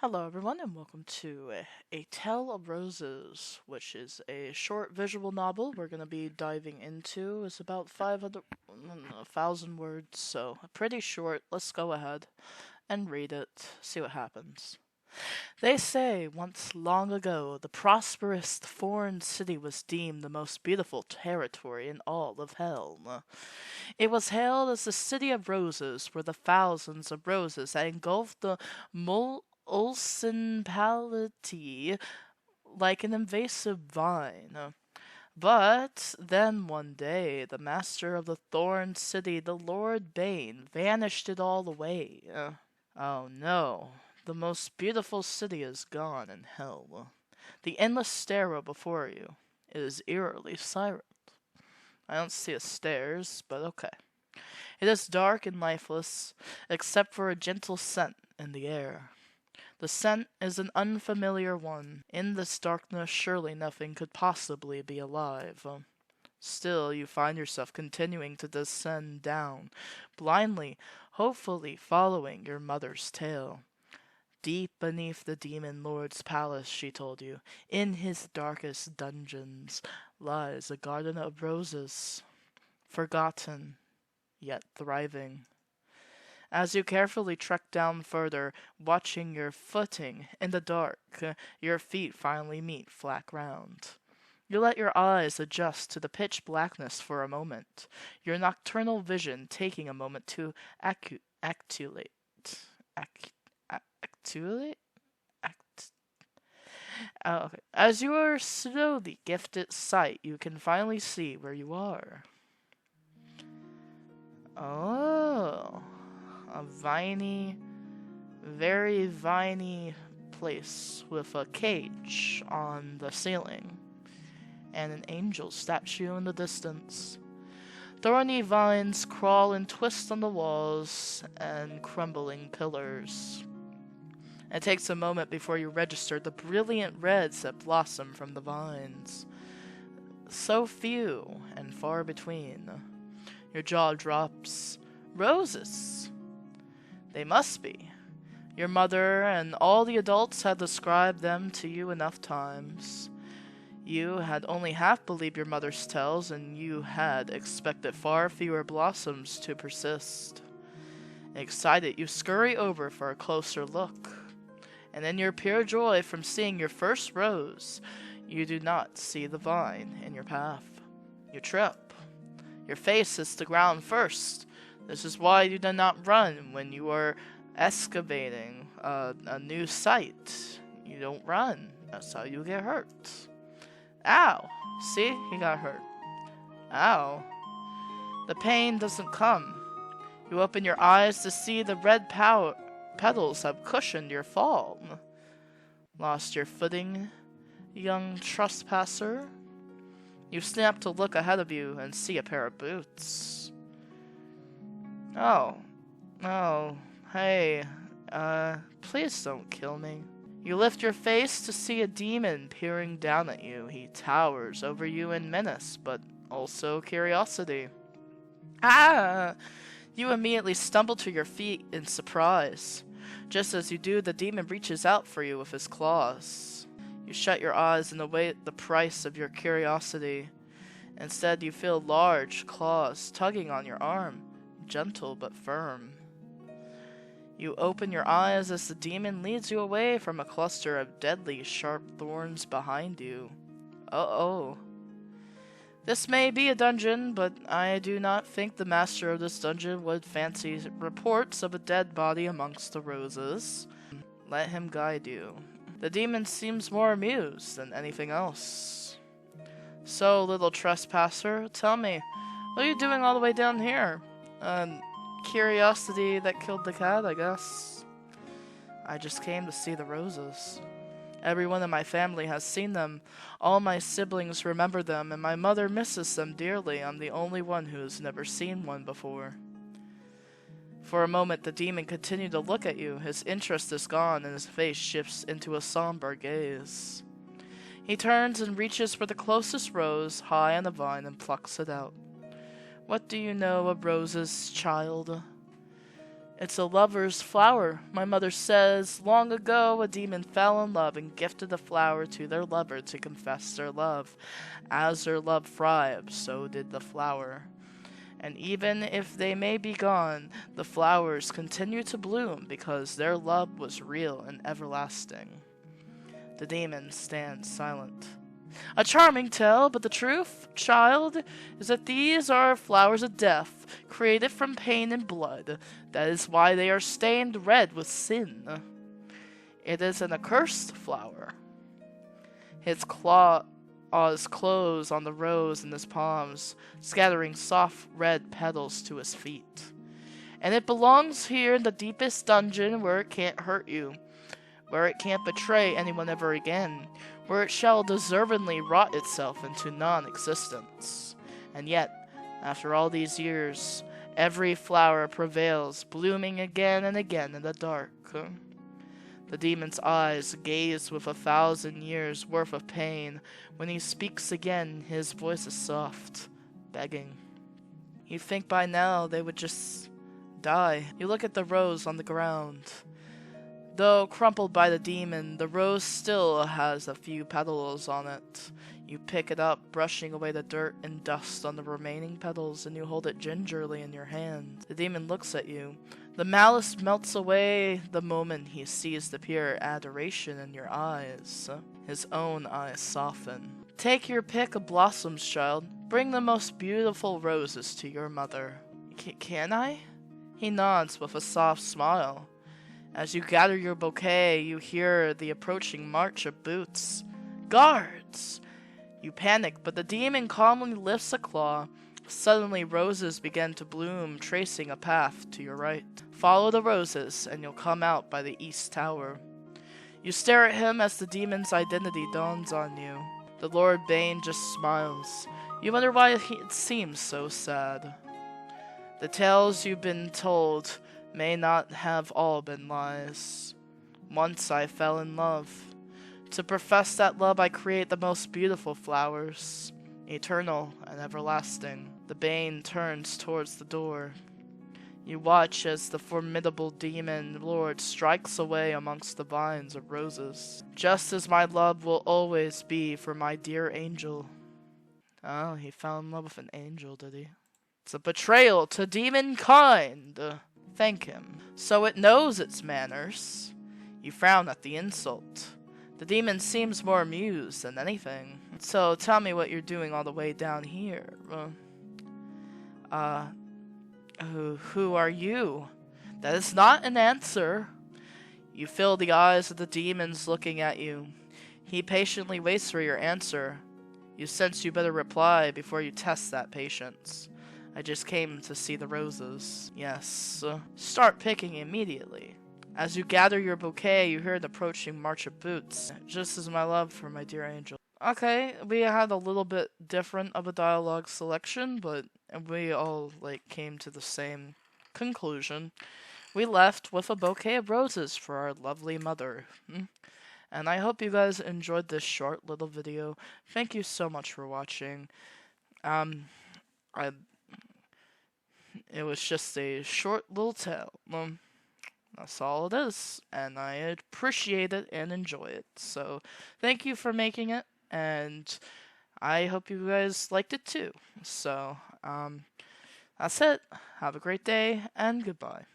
Hello, everyone, and welcome to A Tale of Roses, which is a short visual novel we're going to be diving into. It's about 1,000 words, so pretty short. Let's go ahead and read it, see what happens. They say, once long ago, the prosperous foreign city was deemed the most beautiful territory in all of hell. It was hailed as the City of Roses, where the thousands of roses that engulfed the Ulsan Palati like an invasive vine. But then one day, the master of the Thorn City, the Lord Bane, vanished it all away. Oh no, the most beautiful city is gone in hell. The endless stairwell before you is eerily silent. I don't see a stairs, but okay. It is dark and lifeless, except for a gentle scent in the air. The scent is an unfamiliar one. In this darkness, surely nothing could possibly be alive. Still, you find yourself continuing to descend down, blindly, hopefully following your mother's tale. Deep beneath the demon lord's palace, she told you, in his darkest dungeons, lies a garden of roses, forgotten, yet thriving. As you carefully trek down further, watching your footing in the dark, your feet finally meet flat ground. You let your eyes adjust to the pitch blackness for a moment, your nocturnal vision taking a moment to actuate. Actuate? Okay. As you are slowly gifted sight, you can finally see where you are. Oh, a very viney place with a cage on the ceiling and an angel statue in the distance. Thorny vines crawl and twist on the walls and crumbling pillars. It takes a moment before you register the brilliant reds that blossom from the vines. So few and far between. Your jaw drops. Roses! They must be. Your mother and all the adults had described them to you enough times. You had only half believed your mother's tales, and you had expected far fewer blossoms to persist. Excited, you scurry over for a closer look. And in your pure joy from seeing your first rose, you do not see the vine in your path. You trip. Your face hits the ground first. This is why you do not run when you are excavating a new site. You don't run. That's how you get hurt. Ow! See? He got hurt. Ow. The pain doesn't come. You open your eyes to see the red petals have cushioned your fall. Lost your footing, young trespasser? You snap to look ahead of you and see a pair of boots. Oh, hey, please don't kill me. You lift your face to see a demon peering down at you. He towers over you in menace, but also curiosity. Ah! You immediately stumble to your feet in surprise. Just as you do, the demon reaches out for you with his claws. You shut your eyes and await the price of your curiosity. Instead, you feel large claws tugging on your arm, gentle but firm. You open your eyes as the demon leads you away from a cluster of deadly sharp thorns behind you. Uh-oh. This may be a dungeon, but I do not think the master of this dungeon would fancy reports of a dead body amongst the roses. Let him guide you. The demon seems more amused than anything else. So, little trespasser, tell me, what are you doing all the way down here? Curiosity that killed the cat, I guess. I just came to see the roses. Everyone in my family has seen them. All my siblings remember them, and my mother misses them dearly. I'm the only one who has never seen one before. For a moment, the demon continued to look at you. His interest is gone, and his face shifts into a somber gaze. He turns and reaches for the closest rose, high on the vine, and plucks it out. What do you know of roses, child? It's a lover's flower. My mother says long ago a demon fell in love and gifted the flower to their lover to confess their love. As their love thrived, so did the flower. And even if they may be gone, the flowers continue to bloom because their love was real and everlasting. The demon stands silent. A charming tale, but the truth, child, is that these are flowers of death, created from pain and blood. That is why they are stained red with sin. It is an accursed flower. His claws close on the rose in his palms, scattering soft red petals to his feet. And it belongs here in the deepest dungeon where it can't hurt you, where it can't betray anyone ever again, where it shall deservedly rot itself into non-existence. And yet, after all these years, every flower prevails, blooming again and again in the dark. The demon's eyes gaze with 1,000 years' worth of pain. When he speaks again, his voice is soft, begging. You think by now they would just die. You look at the rose on the ground. Though crumpled by the demon, the rose still has a few petals on it. You pick it up, brushing away the dirt and dust on the remaining petals, and you hold it gingerly in your hand. The demon looks at you. The malice melts away the moment he sees the pure adoration in your eyes. His own eyes soften. Take your pick of blossoms, child. Bring the most beautiful roses to your mother. Can I? He nods with a soft smile. As you gather your bouquet, you hear the approaching march of boots. Guards! You panic, but the demon calmly lifts a claw. Suddenly, roses begin to bloom, tracing a path to your right. Follow the roses, and you'll come out by the east tower. You stare at him as the demon's identity dawns on you. The Lord Bane just smiles. You wonder why it seems so sad. The tales you've been told may not have all been lies. Once I fell in love. To profess that love, I create the most beautiful flowers, eternal and everlasting. The Bane turns towards the door. You watch as the formidable demon lord strikes away amongst the vines of roses. Just as my love will always be for my dear angel. Oh, he fell in love with an angel, did he? It's a betrayal to demon kind. Thank him. So it knows its manners. You frown at the insult. The demon seems more amused than anything. So tell me what you're doing all the way down here. Who are you? That is not an answer. You feel the eyes of the demons looking at you. He patiently waits for your answer. You sense you better reply before you test that patience. I just came to see the roses. Yes. Start picking immediately. As you gather your bouquet, you hear an approaching march of boots. Just as my love for my dear angel. Okay, we had a little bit different of a dialogue selection, but we all came to the same conclusion. We left with a bouquet of roses for our lovely mother. And I hope you guys enjoyed this short little video. Thank you so much for watching. It was just a short little tale. That's all it is, and I appreciate it and enjoy it. So, thank you for making it, and I hope you guys liked it too. So, that's it. Have a great day, and goodbye.